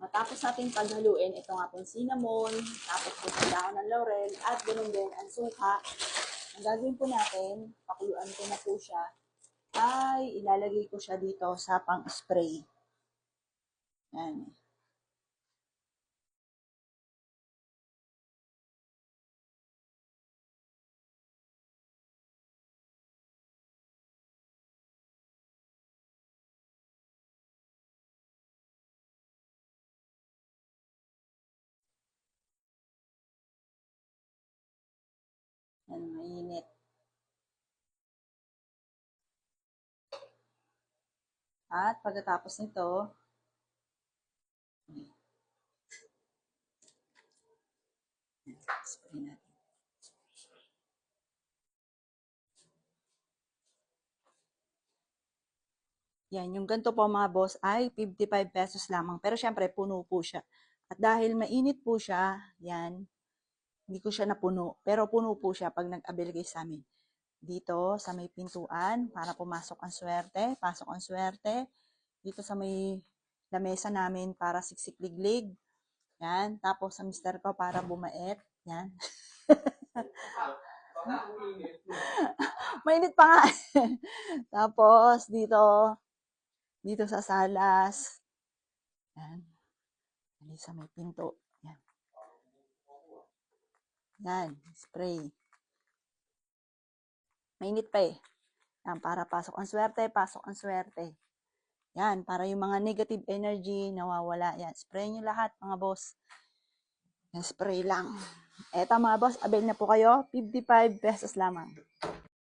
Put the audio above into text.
Matapos natin paghaluin, ito nga pong cinnamon, tapos po sa dahon ng laurel, at ganoon din ang suka. Ang gagawin po natin, pakuluan ko na po siya, ay ilalagay ko siya dito sa pang-spray. Yan. Yan, mainit. At pagkatapos nito, spray natin. Yan, yung ganito po mga boss ay 55 pesos lamang. Pero syempre, puno po siya. At dahil mainit po siya, yan, hindi ko siya napuno. Pero puno po siya pag nag-avail kayo sa amin. Dito sa may pintuan, para pumasok ang swerte, pasok ang swerte. Dito sa may lamesa namin para siksik-liglig. Yan, tapos sa mister ko para bumait. Yan. Mainit pa nga. Tapos dito sa salas. Yan. Dito sa may pinto. Yan. Yan, spray. Mainit pa eh. Yan, para pasok ang swerte, pasok ang swerte. Yan, para yung mga negative energy nawawala. Yan, spray nyo lahat mga boss. Yan, spray lang. Eto mga boss, avail na po kayo. 55 pesos lamang.